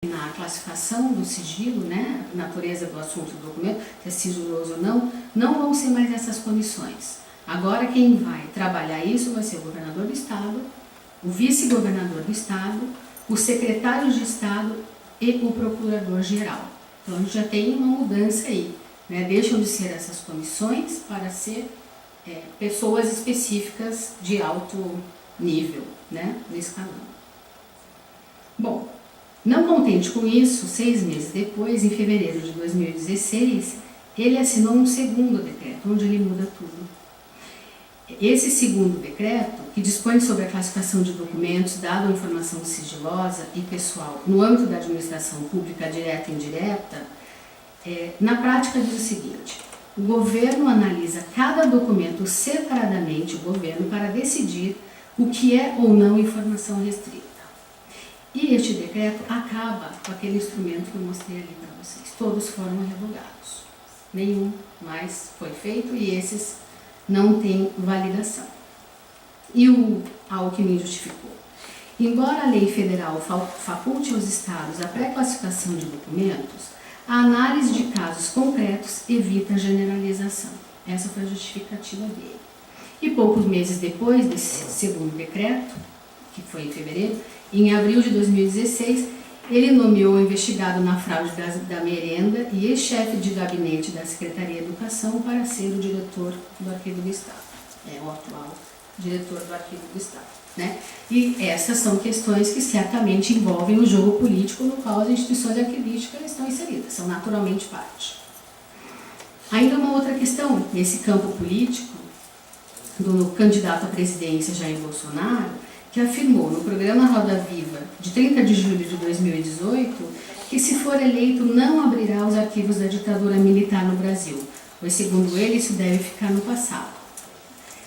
na classificação do sigilo, né, natureza do assunto do documento, se é sigiloso ou não, não vão ser mais essas comissões. Agora quem vai trabalhar isso vai ser o governador do estado, o vice-governador do estado, o secretário de estado e o procurador-geral. Então a gente já tem uma mudança aí, né? Deixam de ser essas comissões para ser pessoas específicas de alto nível, né, nesse canal. Bom, não contente com isso, 6 meses depois, em fevereiro de 2016, ele assinou um segundo decreto, onde ele muda tudo. Esse segundo decreto, que dispõe sobre a classificação de documentos, dado a informação sigilosa e pessoal no âmbito da administração pública direta e indireta, na prática diz o seguinte: o governo analisa cada documento separadamente, o governo, para decidir o que é ou não informação restrita. E este decreto acaba com aquele instrumento que eu mostrei ali para vocês. Todos foram revogados. Nenhum mais foi feito e esses não têm validação. E o Alckmin justificou: embora a lei federal faculte aos estados a pré-classificação de documentos, a análise de casos concretos evita a generalização. Essa foi a justificativa dele. E poucos meses depois desse segundo decreto, que foi em fevereiro, em abril de 2016, ele nomeou o investigado na fraude da merenda e ex-chefe de gabinete da Secretaria de Educação para ser o diretor do Arquivo do Estado. É o atual diretor do Arquivo do Estado, né? E essas são questões que certamente envolvem o jogo político no qual as instituições arquivísticas estão inseridas, são naturalmente parte. Ainda uma outra questão, nesse campo político, do candidato à presidência Jair Bolsonaro, que afirmou no programa Roda Viva, de 30 de julho de 2018, que se for eleito não abrirá os arquivos da ditadura militar no Brasil, pois segundo ele isso deve ficar no passado.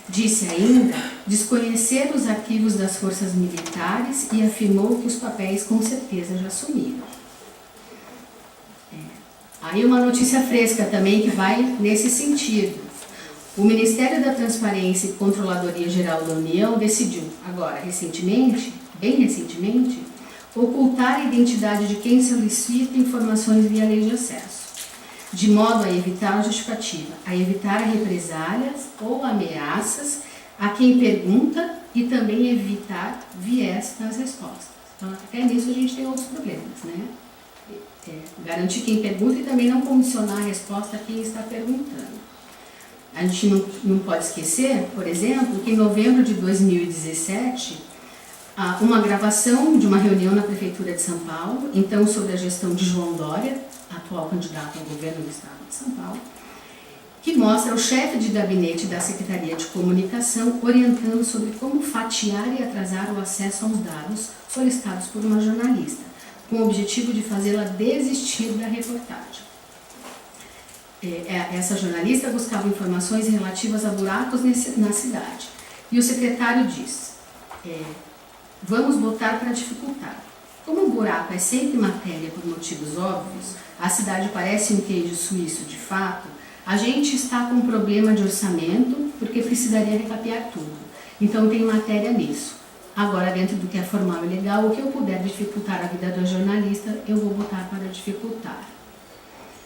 Disse ainda desconhecer os arquivos das forças militares e afirmou que os papéis com certeza já sumiram. Aí uma notícia fresca também que vai nesse sentido. O Ministério da Transparência e Controladoria Geral da União decidiu, agora, recentemente, bem recentemente, ocultar a identidade de quem solicita informações via lei de acesso, de modo a evitar a justificativa, a evitar represálias ou ameaças a quem pergunta e também evitar viés nas respostas. Então, até nisso a gente tem outros problemas, né? Garantir quem pergunta e também não condicionar a resposta a quem está perguntando. A gente não pode esquecer, por exemplo, que em novembro de 2017, uma gravação de uma reunião na Prefeitura de São Paulo, então sobre a gestão de João Dória, atual candidato ao governo do Estado de São Paulo, que mostra o chefe de gabinete da Secretaria de Comunicação orientando sobre como fatiar e atrasar o acesso aos dados solicitados por uma jornalista, com o objetivo de fazê-la desistir da reportagem. Essa jornalista buscava informações relativas a buracos na cidade. E o secretário diz, vamos botar para dificultar. Como o buraco é sempre matéria por motivos óbvios, a cidade parece um queijo suíço de fato, a gente está com um problema de orçamento porque precisaria recapear tudo. Então tem matéria nisso. Agora, dentro do que é formal e legal, o que eu puder dificultar a vida do jornalista, eu vou botar para dificultar.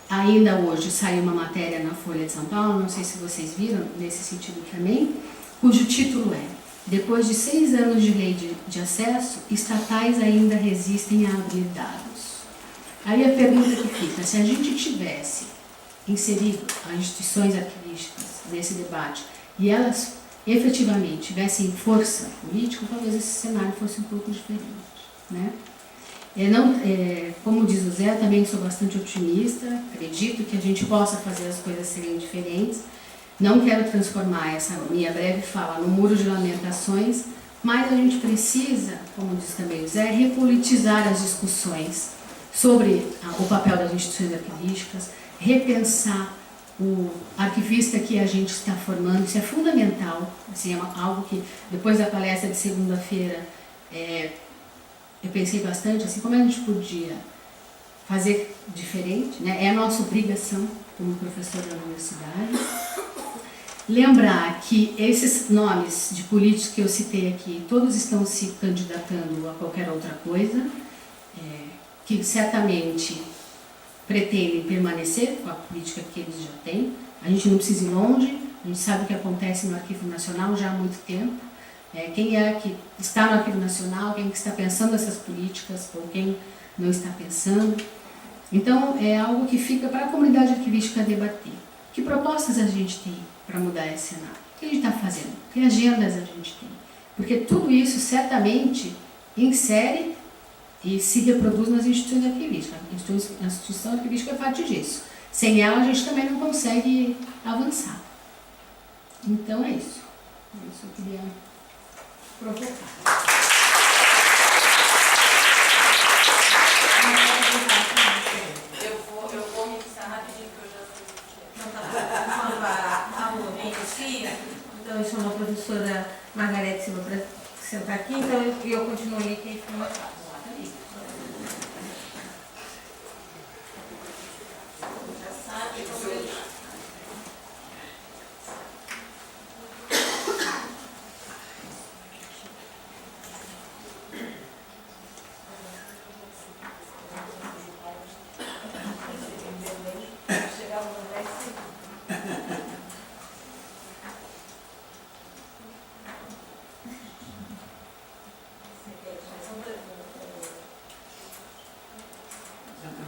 Ainda hoje saiu uma matéria na Folha de São Paulo, não sei se vocês viram, nesse sentido também, cujo título é: depois de 6 anos de lei de acesso, estatais ainda resistem a abrir dados. Aí a pergunta que fica: se a gente tivesse inserido as instituições arquivísticas nesse debate e elas efetivamente tivessem força política, talvez esse cenário fosse um pouco diferente, né? Como diz o Zé, também sou bastante otimista, acredito que a gente possa fazer as coisas serem diferentes. Não quero transformar essa minha breve fala no muro de lamentações, mas a gente precisa, como diz também o Zé, repolitizar as discussões sobre o papel das instituições arquivísticas, repensar o arquivista que a gente está formando. Isso é fundamental, assim, é algo que depois da palestra de segunda-feira eu pensei bastante, assim, como a gente podia fazer diferente, né? É a nossa obrigação como professor da universidade. Lembrar que esses nomes de políticos que eu citei aqui, todos estão se candidatando a qualquer outra coisa. que certamente pretendem permanecer com a política que eles já têm. A gente não precisa ir longe, a gente sabe o que acontece no Arquivo Nacional já há muito tempo. Quem é que está no Arquivo Nacional, quem que está pensando essas políticas, ou quem não está pensando. Então, é algo que fica para a comunidade arquivística debater. Que propostas a gente tem para mudar esse cenário? O que a gente está fazendo? Que agendas a gente tem? Porque tudo isso certamente insere e se reproduz nas instituições arquivísticas. A instituição arquivística é parte disso. Sem ela, a gente também não consegue avançar. Então, é isso. Isso eu queria provocar. Eu vou mixar rapidinho, porque eu já sei. Então, tá. Quando a Rô inicia, então eu chamo a professora Margarete Silva para sentar aqui, então eu continuo aí, que aí fica mais fácil. Já sabe, como eu...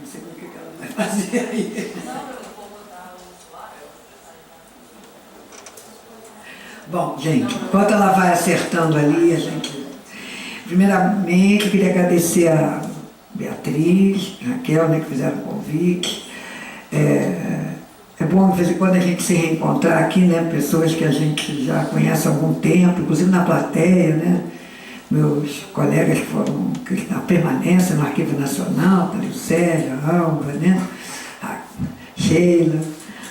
Não sei o que ela vai fazer aí. Não, eu vou botar o usuário. Bom, gente, enquanto ela vai acertando ali, a gente... Primeiramente, eu queria agradecer a Beatriz, a Raquel, né, que fizeram o convite. É bom, de vez em quando, a gente se reencontrar aqui, né, pessoas que a gente já conhece há algum tempo, inclusive na plateia, né? Meus colegas que foram na permanência no Arquivo Nacional, a Sérgio, a Alva, né? A Sheila,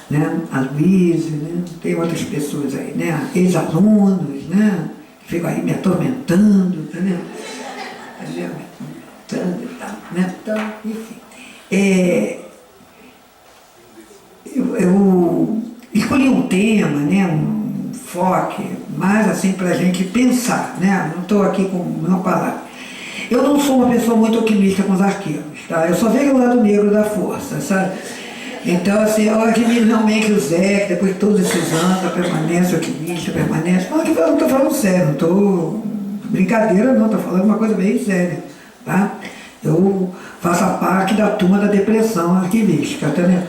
né? A Luísa, né? Tem outras pessoas aí, né? Ex-alunos, né? Que ficam aí me atormentando, né? Me atormentando e tal, né? Então, enfim. Eu escolhi um tema, né? Um foco, mais assim para a gente pensar, né? Não estou aqui com uma palavra. Eu não sou uma pessoa muito otimista com os arquivos, tá? Eu só vejo o lado negro da força, sabe? Então, assim, eu admiro realmente o Zé, que depois de todos esses anos, a permanência, otimista, permanência. Não, eu não estou falando sério, não estou brincadeira, não, estou falando uma coisa bem séria, tá? Eu faço a parte da turma da depressão arquivística, entendeu?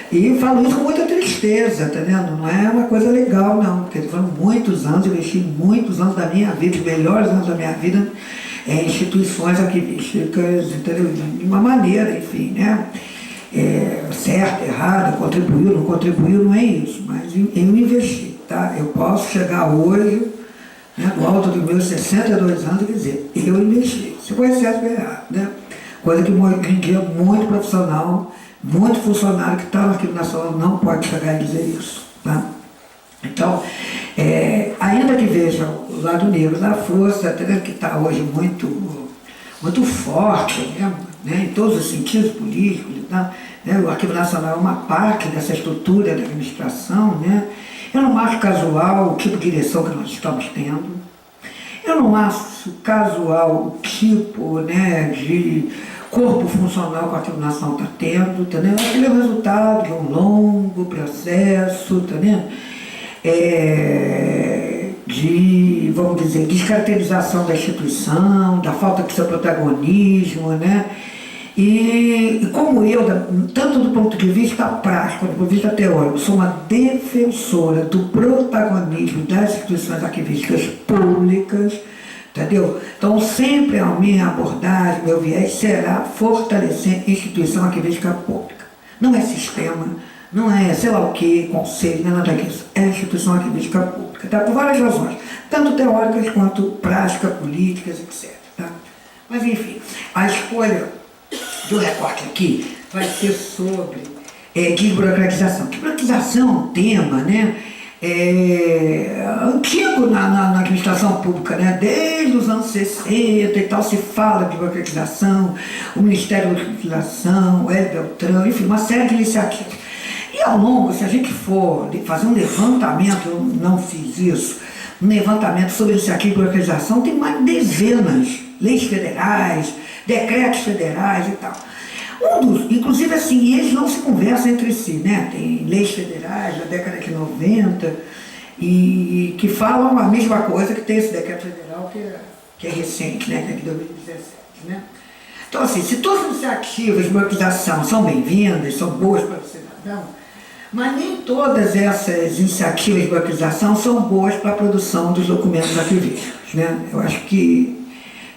E falo isso com muita tristeza, tá vendo? Não é uma coisa legal, não, porque foram muitos anos, eu investi muitos anos da minha vida, os melhores anos da minha vida, em instituições arquivísticas, entendeu? De uma maneira, enfim, né? Certo, errado, contribuiu, não é isso, mas eu investi, tá? Eu posso chegar hoje, né, no alto dos meus 62 anos e dizer, eu investi, se foi certo ou errado, né? Coisa que hoje em dia muito profissional, muito funcionário que está no Arquivo Nacional não pode chegar e dizer isso, tá? Então, ainda que veja o lado negro da força, que está hoje muito forte, né, em todos os sentidos políticos, tá? O Arquivo Nacional é uma parte dessa estrutura da administração, né? Eu não acho casual o tipo de direção que nós estamos tendo. Eu não acho casual o tipo, né, de corpo funcional que o Arquivo Nacional está tendo, entendeu? Aquele é o resultado de um longo processo, entendeu? De, vamos dizer, descaracterização da instituição, da falta de seu protagonismo, né? E como eu, tanto do ponto de vista prático, do ponto de vista teórico, sou uma defensora do protagonismo das instituições arquivísticas públicas, entendeu? Então, sempre a minha abordagem, meu viés será fortalecer a instituição arquivística pública. Não é sistema, não é sei lá o que, conselho, não é nada disso. É a instituição arquivística pública, tá? Por várias razões, tanto teóricas quanto práticas, políticas, etc. Tá? Mas, enfim, a escolha do recorte aqui vai ser sobre desburocratização. Desburocratização é um tema, né? Antigo na administração pública, né? Desde os anos 60 e tal, se fala de burocratização, o Ministério da Legislação, o Hélio Beltrão, enfim, uma série de iniciativas. E ao longo, se a gente for fazer um levantamento, eu não fiz isso, um levantamento sobre iniciativa de burocratização, tem mais dezenas, leis federais, decretos federais e tal. Inclusive assim, eles não se conversam entre si, né? Tem leis federais da década de 90 e que falam a mesma coisa, que tem esse decreto federal que é recente, né? Que é de 2017, né? Então assim, se todas as iniciativas de banquização são bem-vindas, são boas para o cidadão, mas nem todas essas iniciativas de banquização são boas para a produção dos documentos arquivísticos, né? Eu acho que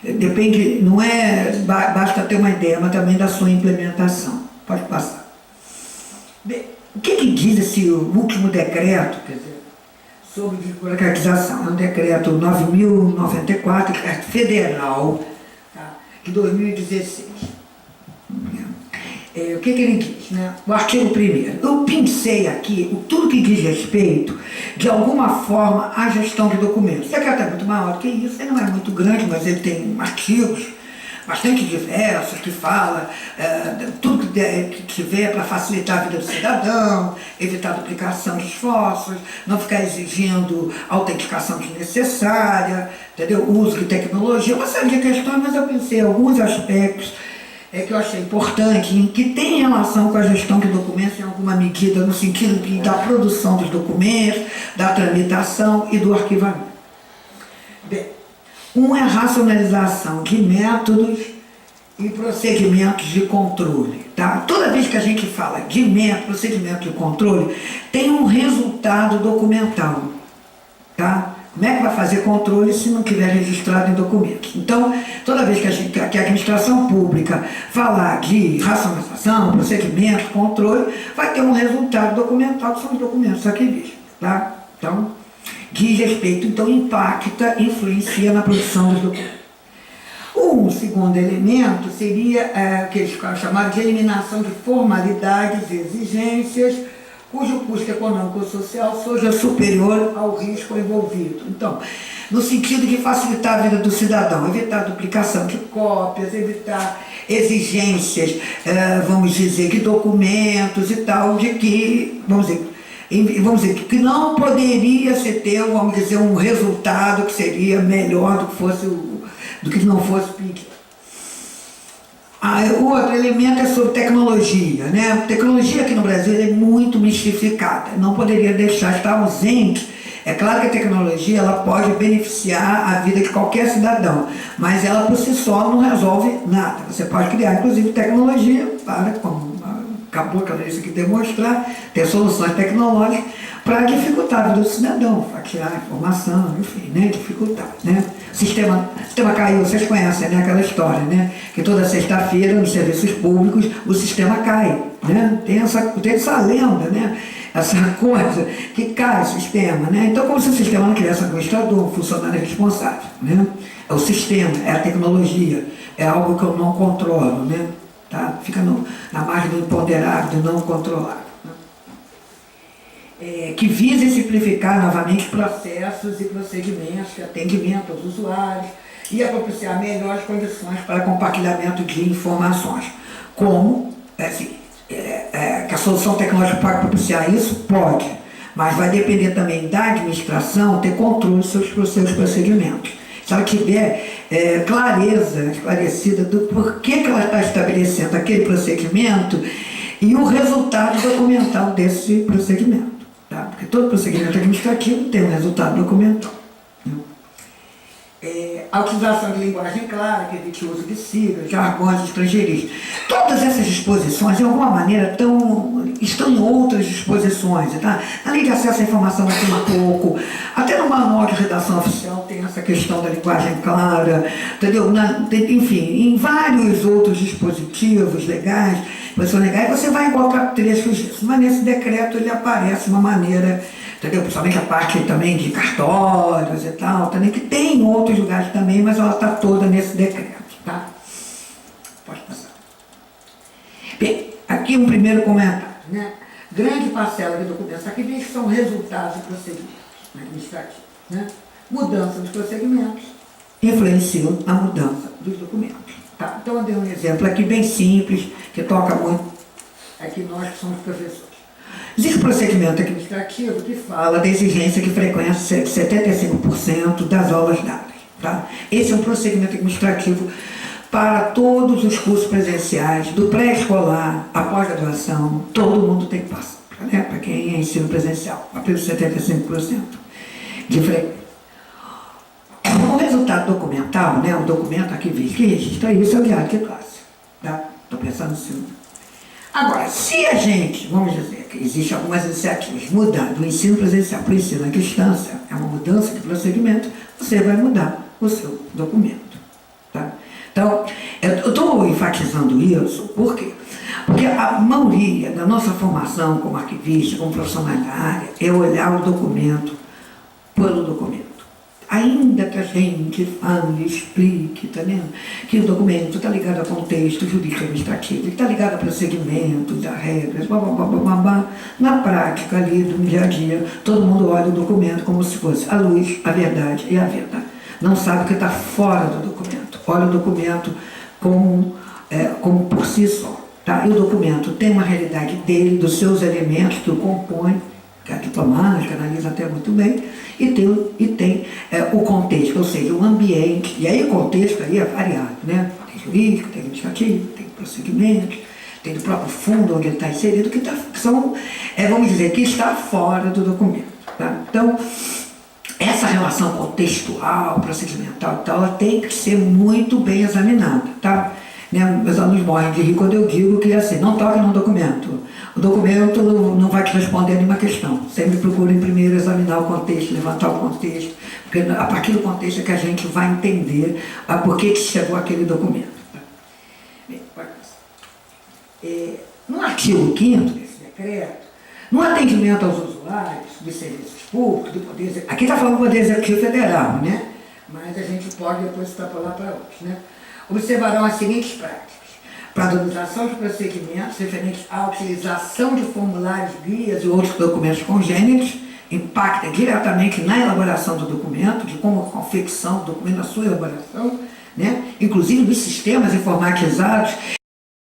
depende, não é, basta ter uma ideia, mas também da sua implementação. Pode passar. Bem, o que diz esse último decreto, quer dizer, sobre desburocratização? É um decreto 9.094, decreto federal, tá, de 2016. O que ele diz, né? O artigo 1º. Eu pensei aqui tudo que diz respeito, de alguma forma, à gestão de documentos. Esse decreto é muito maior do que isso, ele não é muito grande, mas ele tem artigos bastante diversos que fala tudo que tiver para facilitar a vida do cidadão, evitar duplicação de esforços, não ficar exigindo autenticação desnecessária, entendeu? Uso de tecnologia, uma série de questões, mas eu pensei em alguns aspectos que eu achei importante, que tem relação com a gestão de documentos em alguma medida, no sentido da produção dos documentos, da tramitação e do arquivamento. Bem, um é a racionalização de métodos e procedimentos de controle. Tá? Toda vez que a gente fala de método, procedimento de controle, tem um resultado documental. Tá? Como é que vai fazer controle se não tiver registrado em documentos? Então, toda vez que a administração pública falar de racionalização, procedimento, controle, vai ter um resultado documental, que são os documentos arquivísticos. Tá? Então, diz respeito, então impacta, influencia na produção dos documentos. O segundo elemento seria que eles chamaram de eliminação de formalidades e exigências, cujo custo econômico ou social seja superior ao risco envolvido. Então, no sentido de facilitar a vida do cidadão, evitar duplicação de cópias, evitar exigências, vamos dizer, de documentos e tal, de que, vamos dizer, que não poderia se ter, vamos dizer, um resultado que seria melhor do que não fosse pedido. O outro elemento é sobre tecnologia, né? A tecnologia aqui no Brasil é muito mistificada, não poderia deixar de estar ausente. É claro que a tecnologia ela pode beneficiar a vida de qualquer cidadão, mas ela por si só não resolve nada. Você pode criar, inclusive, tecnologia para, como acabou que isso aqui demonstrar, ter soluções tecnológicas para dificultar a vida do cidadão, fatiar a informação, enfim, né? Dificultar, né? O sistema caiu, vocês conhecem, né, aquela história, né? Que toda sexta-feira, nos serviços públicos, o sistema cai, né? Tem essa lenda, né? Essa coisa que cai o sistema, né? Então, como se o sistema não tivesse administrador, um funcionário responsável, né? É o sistema, é a tecnologia, é algo que eu não controlo, né? Tá? Fica na margem do imponderável, do não controlável. Que visa simplificar novamente processos e procedimentos de atendimento aos usuários e a propiciar melhores condições para compartilhamento de informações. Como, que a solução tecnológica pode propiciar isso? Pode, mas vai depender também da administração ter controle sobre os seus procedimentos. Se ela tiver clareza esclarecida do porquê que ela está estabelecendo aquele procedimento e o resultado documental desse procedimento. Tá? Porque todo procedimento administrativo tem um resultado documental. Né? A utilização de linguagem clara, que evite o uso de siglas, jargões estrangeiristas. Todas essas disposições, de alguma maneira, estão em outras disposições. Tá? A lei de acesso à informação vai ter um pouco, até no manual de redação oficial tem essa questão da linguagem clara, entendeu? Enfim, em vários outros dispositivos legais, você vai encontrar trechos disso, mas nesse decreto ele aparece de uma maneira, entendeu? Principalmente a parte também de cartórios e tal, também, que tem em outros lugares também, mas ela está toda nesse decreto, tá? Pode passar. Bem, aqui um primeiro comentário, né? Grande parcela de documentos aqui são resultados de procedimentos administrativos, né? Mudança dos procedimentos influenciam a mudança dos documentos. Tá? Então eu dei um exemplo aqui bem simples, que toca muito aqui nós que somos professores. Existe um procedimento administrativo que fala da exigência de frequência de 75% das aulas dadas. Tá? Esse é um procedimento administrativo para todos os cursos presenciais, do pré-escolar, à pós-graduação, todo mundo tem que passar, né? Para quem é ensino presencial, apenas 75% de frequência. O resultado documental, né? O documento aqui que registra isso, é o diário de classe. Tá? Estou pensando assim. Agora, se a gente, vamos dizer que existem algumas iniciativas, mudar do ensino presencial para o ensino à distância, é uma mudança de procedimento, você vai mudar o seu documento. Tá? Então, eu estou enfatizando isso, por quê? Porque a maioria da nossa formação como arquivista, como profissional da área, é olhar o documento pelo documento. Ainda que a gente fale, explique, tá vendo? Que o documento está ligado a contexto jurídico administrativo, está ligado a procedimentos, a regras, blá, blá, blá, blá, blá. Na prática ali, do dia a dia, todo mundo olha o documento como se fosse a luz, a verdade e a verdade. Não sabe o que está fora do documento. Olha o documento como por si só. Tá? E o documento tem uma realidade dele, dos seus elementos que o compõem, que a diplomática analisa até muito bem, e tem o contexto, ou seja, o ambiente, e aí o contexto aí é variado, né? Tem jurídico, tem administrativo, tem procedimentos, tem do próprio fundo onde ele está inserido, que são, vamos dizer, que está fora do documento. Tá? Então, essa relação contextual, procedimental e tal, ela tem que ser muito bem examinada, tá? Né? Meus alunos morrem de rir quando eu digo que assim, não toque no documento. O documento não vai te responder nenhuma questão. Sempre procurem primeiro examinar o contexto, levantar o contexto, porque a partir do contexto é que a gente vai entender por que chegou aquele documento. Bem, no artigo 5º desse decreto, no atendimento aos usuários dos serviços públicos, do Poder Executivo, aqui está falando do Poder Executivo Federal, né? Mas a gente pode depois extrapolar para outros, né? Observarão as seguintes práticas: padronização de procedimentos referentes à utilização de formulários, guias e outros documentos congêneres, impacta diretamente na elaboração do documento, de como a confecção do documento, na sua elaboração, né? Inclusive nos sistemas informatizados